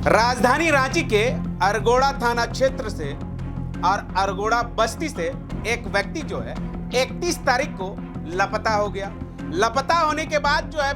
राजधानी रांची के अरगोड़ा थाना क्षेत्र से और अरगोड़ा बस्ती से एक व्यक्ति जो है 31 तारीख को लापता हो गया। लापता होने के बाद जो है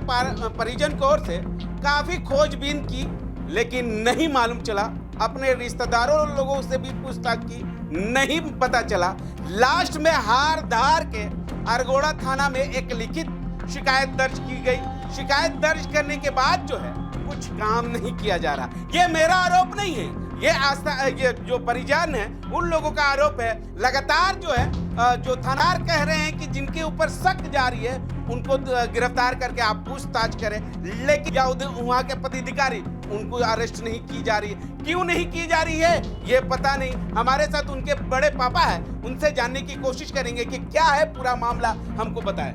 परिजन की ओर से काफी खोजबीन की, लेकिन नहीं मालूम चला। अपने रिश्तेदारों और लोगों से भी पूछताछ की, नहीं पता चला। लास्ट में हार धार के अरगोड़ा थाना में एक लिखित शिकायत दर्ज की गई। शिकायत दर्ज करने के बाद जो है कुछ काम नहीं किया जा रहा। ये मेरा आरोप नहीं है, ये जो परिजन है उन लोगों का आरोप है। लगातार जो है जो थानार कह रहे हैं कि जिनके ऊपर शक जारी है उनको गिरफ्तार करके आप पूछताछ करें, लेकिन या वहाँ के पदाधिकारी उनको अरेस्ट नहीं की जा रही है। क्यों नहीं की जा रही है ये पता नहीं। हमारे साथ उनके बड़े पापा है, उनसे जानने की कोशिश करेंगे कि क्या है पूरा मामला, हमको बताएं।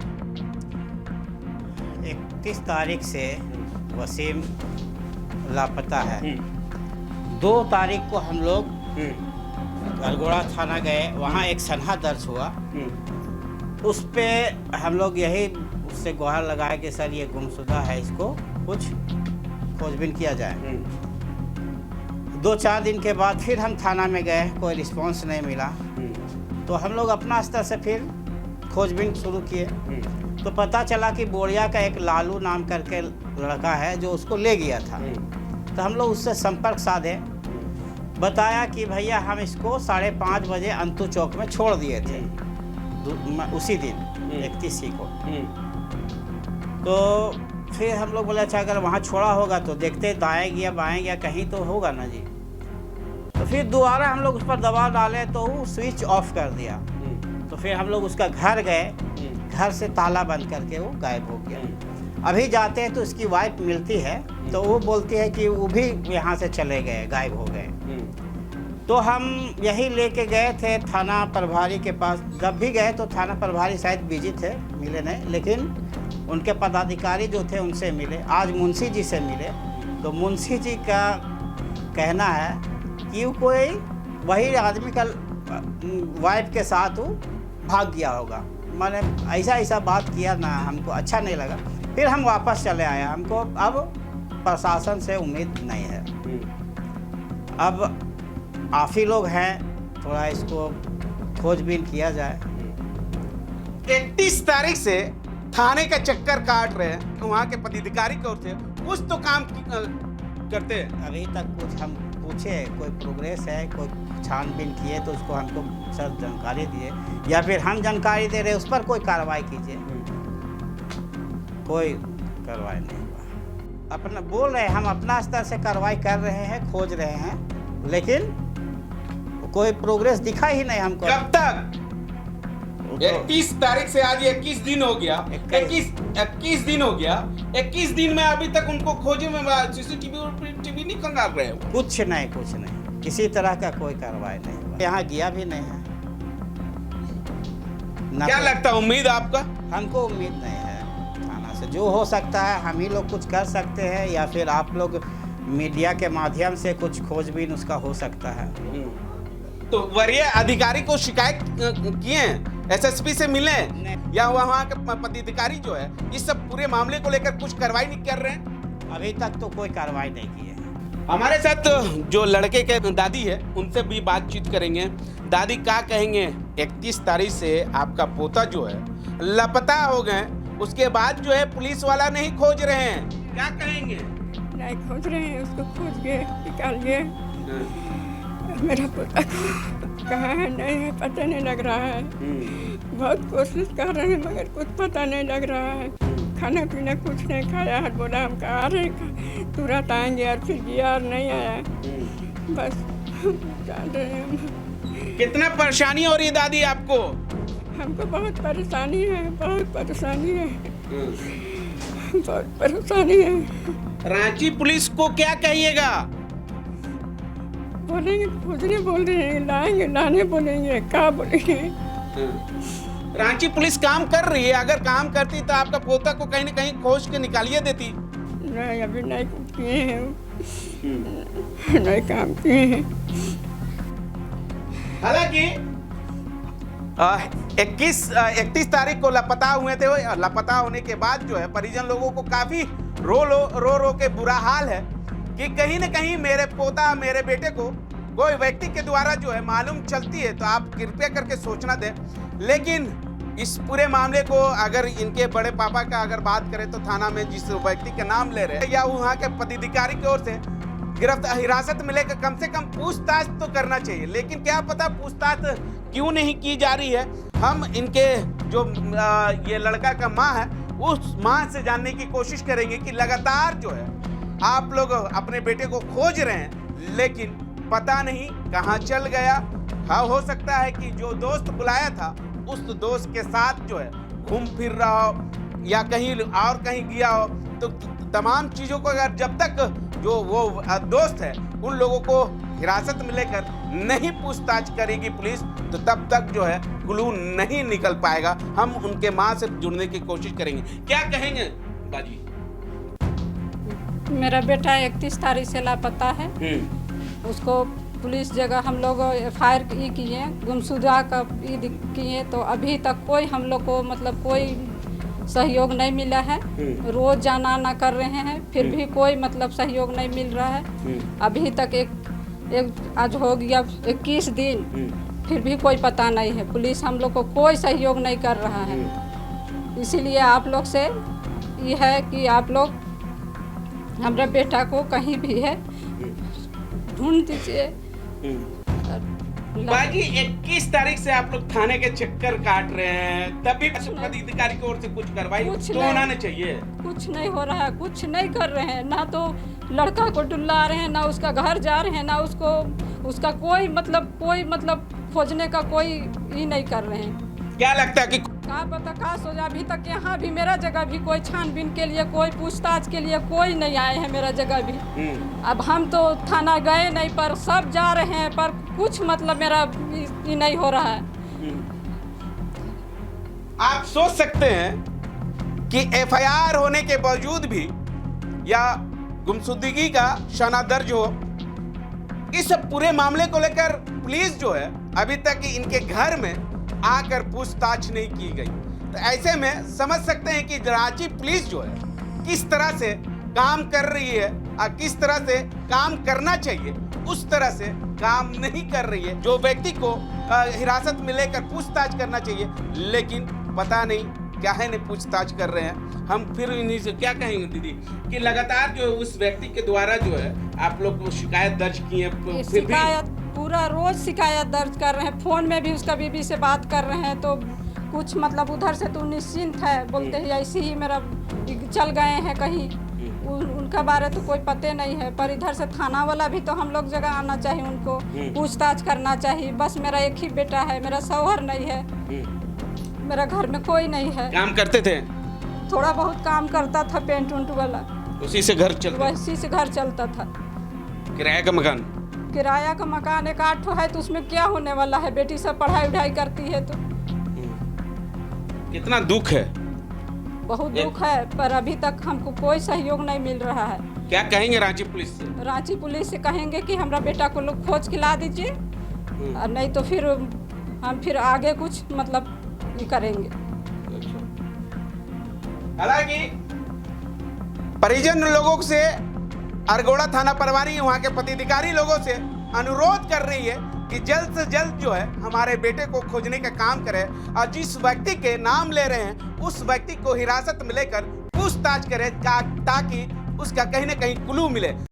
31 तारीख से वसीम लापता है। 2 तारीख को हम लोग अरगोड़ा थाना गए, वहाँ एक सनहा दर्ज हुआ। उस पे हम लोग यही उससे गुहार लगाए कि सर ये गुमशुदा है, इसको कुछ खोजबीन किया जाए। 2-4 दिन के बाद फिर हम थाना में गए, कोई रिस्पांस नहीं मिला। तो हम लोग अपना स्तर से फिर खोजबीन शुरू किए। तो पता चला कि बोरिया का एक लालू नाम करके लड़का है जो उसको ले गया था। तो हम लोग उससे संपर्क साधे, बताया कि भैया हम इसको 5:30 बजे अंतु चौक में छोड़ दिए थे उसी दिन 31 को। तो फिर हम लोग बोले अच्छा अगर वहाँ छोड़ा होगा तो देखते दाएं गया बाएं गया कहीं तो होगा ना जी। तो फिर दोबारा हम लोग उस पर दबाव डाले तो वो स्विच ऑफ कर दिया। तो फिर हम लोग उसका घर गए, घर से ताला बंद करके वो गायब हो गया। अभी जाते हैं तो उसकी वाइफ मिलती है तो वो बोलती है कि वो भी यहाँ से चले गए, गायब हो गए। तो हम यही लेके गए थे थाना प्रभारी के पास। जब भी गए तो थाना प्रभारी शायद बिजी थे, मिले नहीं, लेकिन उनके पदाधिकारी जो थे उनसे मिले। आज मुंशी जी से मिले तो मुंशी जी का कहना है कि वो कोई वही आदमी का वाइफ के साथ वो भाग गया होगा। मैंने ऐसा बात किया ना, हमको अच्छा नहीं लगा। फिर हम वापस चले आए। हमको अब प्रशासन से उम्मीद नहीं है। अब आप ही लोग हैं, थोड़ा इसको खोजबीन किया जाए। 31 तारीख से थाने का चक्कर काट रहे हैं वहाँ के पदाधिकारी की ओर से, कुछ तो काम करते हैं। अभी तक कुछ हम पूछे, कोई प्रोग्रेस है, कोई छानबीन किए तो उसको हमको सर जानकारी दिए, या फिर हम जानकारी दे रहे उस पर कोई कार्रवाई कीजिए। कोई कार्रवाई नहीं हुआ। अपना बोल रहे हैं हम अपना स्तर से कार्रवाई कर रहे हैं, खोज रहे हैं, लेकिन कोई प्रोग्रेस दिखा ही नहीं हमको। कब तक? 31 तारीख से आज 21 दिन हो गया। 21 दिन हो गया। 21 दिन में अभी तक उनको खोजे में सीसीटीवी नहीं खंगाल रहे हो? कुछ नहीं, किसी तरह का कोई कार्रवाई नहीं हुआ। यहाँ गया भी नहीं है। क्या लगता है, उम्मीद आपका? हमको उम्मीद नहीं है थाना से। जो हो सकता है हम ही लोग कुछ कर सकते हैं, या फिर आप लोग मीडिया के माध्यम से कुछ खोजबीन उसका हो सकता है। तो वरीय अधिकारी को शिकायत किए हैं? एसएसपी से मिले या वहाँ के पदाधिकारी जो है इस सब पूरे मामले को लेकर कुछ कार्रवाई नहीं कर रहे हैं? अभी तक तो कोई कार्रवाई नहीं की है। हमारे साथ जो लड़के के दादी है उनसे भी बातचीत करेंगे। दादी क्या कहेंगे? 31 तारीख से आपका पोता जो है लापता हो गए, उसके बाद जो है पुलिस वाला नहीं खोज रहे हैं, क्या कहेंगे? नहीं खोज रहे हैं, उसको खोज के निकालिए। मेरा पोता कहाँ है नहीं है, पता नहीं लग रहा है। बहुत कोशिश कर रहे हैं मगर कुछ पता नहीं लग रहा है। खाना पीना कुछ नहीं खाया है, बोला हम आ रहे तुरंत आएंगे, और फिर गया और नहीं आया। बस जान रहे हैं हम। कितना परेशानी हो रही है दादी आपको? हमको बहुत परेशानी है, बहुत परेशानी है, बहुत परेशानी है। रांची पुलिस को क्या कहिएगा? बोलेंगे खोजने बोल रहे हैं, लाएंगे लाने बोलेंगे, क्या बोलेंगे। रांची पुलिस काम कर रही है, अगर काम करती तो आपका पोता को कहीं न कहीं खोज के निकालिए देती। नहीं, अभी नहीं किए हैं, नहीं काम किए हैं। हालांकि 31 तारीख को लापता हुए थे। लापता होने के बाद जो है परिजन लोगों को काफी रो के बुरा हाल है। कि कहीं ना कहीं मेरे पोता मेरे बेटे को कोई व्यक्ति के द्वारा जो है मालूम चलती है, तो आप कृपया करके सोचना दें। लेकिन इस पूरे मामले को अगर इनके बड़े पापा का अगर बात करें तो थाना में जिस व्यक्ति का नाम ले रहे हैं या वहाँ के पदाधिकारी की ओर से गिरफ्तार हिरासत में लेकर कम से कम पूछताछ तो करना चाहिए, लेकिन क्या पता पूछताछ क्यों नहीं की जा रही है। हम इनके जो ये लड़का का माँ है उस माँ से जानने की कोशिश करेंगे कि लगातार जो है आप लोग अपने बेटे को खोज रहे हैं, लेकिन पता नहीं कहाँ चल गया। हाँ, हो सकता है कि जो दोस्त बुलाया था उस दोस्त के साथ जो है घूम फिर रहा हो या कहीं और कहीं गया हो। तो तमाम चीज़ों को अगर जब तक जो वो दोस्त है उन लोगों को हिरासत में लेकर नहीं पूछताछ करेगी पुलिस, तो तब तक जो है क्लू नहीं निकल पाएगा। हम उनके माँ से जुड़ने की कोशिश करेंगे। क्या कहेंगे बाजी? मेरा बेटा 31 तारीख से लापता है। उसको पुलिस जगह हम लोग FIR किए, गुमशुदा का किए, तो अभी तक कोई हम लोग को मतलब कोई सहयोग नहीं मिला है। रोज जाना आना कर रहे हैं, फिर भी कोई मतलब सहयोग नहीं मिल रहा है। अभी तक एक आज हो गया 21 दिन, फिर भी कोई पता नहीं है। पुलिस हम लोग को कोई सहयोग नहीं कर रहा है। इसीलिए आप लोग से ये है कि आप लोग हमारा बेटा को कहीं भी है ढूंढ दीजिए। बाजी 21 तारीख से आप लोग थाने के चक्कर काट रहे हैं, तभी पदाधिकारी की ओर से कुछ कार्रवाई तो होना चाहिए। कुछ नहीं हो रहा है, कुछ नहीं कर रहे हैं। ना तो लड़का को डुला रहे हैं, ना उसका घर जा रहे हैं, ना उसका कोई मतलब खोजने का कोई ही नहीं कर रहे हैं। क्या लगता है कि का पता का सोचा, अभी तक यहाँ भी मेरा जगह भी कोई छानबीन के लिए कोई पूछताछ के लिए कोई नहीं आए हैं मेरा जगह भी। अब हम तो थाना गए नहीं, पर सब जा रहे हैं, पर कुछ मतलब मेरा ये नहीं हो रहा है। आप सोच सकते हैं कि FIR होने के बावजूद भी या गुमशुदगी का शना दर्ज हो, इस पूरे मामले को लेकर पुलिस जो है अभी तक इनके घर में आकर पूछताछ नहीं की गई। तो ऐसे में समझ सकते हैं कि रांची पुलिस जो है किस तरह से काम कर रही है और किस तरह से काम करना चाहिए उस तरह से काम नहीं कर रही है। जो व्यक्ति को हिरासत में लेकर पूछताछ करना चाहिए, लेकिन पता नहीं क्या है नहीं पूछताछ कर रहे हैं। हम फिर इन्हीं से क्या कहेंगे दीदी कि लगातार जो उस व्यक्ति के द्वारा जो है आप लोग शिकायत दर्ज की है, फिर भी पूरा रोज शिकायत दर्ज कर रहे हैं। फोन में भी उसका बीबी से बात कर रहे हैं, तो कुछ मतलब उधर से तो निश्चिंत है, बोलते हैं ऐसे ही मेरा चल गए हैं कहीं, उनका बारे तो कोई पते नहीं है। पर इधर से थाना वाला भी तो हम लोग जगह आना चाहिए, उनको पूछताछ करना चाहिए। बस मेरा एक ही बेटा है, मेरा शौहर नहीं है, मेरा घर में कोई नहीं है। काम करते थे, थोड़ा बहुत काम करता था, पेंट उंट वाला, उसी से घर चलता, वैसी से घर चलता था। किराया का मकान, किराया का मकान एक 8 है, तो उसमें क्या होने वाला है? बेटी सब पढ़ाई उढ़ाई करती है तो कितना दुख है, बहुत दुख है। पर अभी तक हमको कोई सहयोग नहीं मिल रहा है। क्या कहेंगे रांची पुलिस से? रांची पुलिस से कहेंगे कि हमारा बेटा को लोग खोज के ला दीजिए, और नहीं तो फिर हम फिर आगे कुछ मतलब ये करेंगे। हालांकि परिजन लोगों से अरगोड़ा थाना प्रभारी वहां के पदाधिकारी लोगों से अनुरोध कर रही है कि जल्द से जल्द जो है हमारे बेटे को खोजने का काम करे और जिस व्यक्ति के नाम ले रहे हैं उस व्यक्ति को हिरासत में लेकर पूछताछ करे ताकि उसका कहीं ना कहीं क्लू मिले।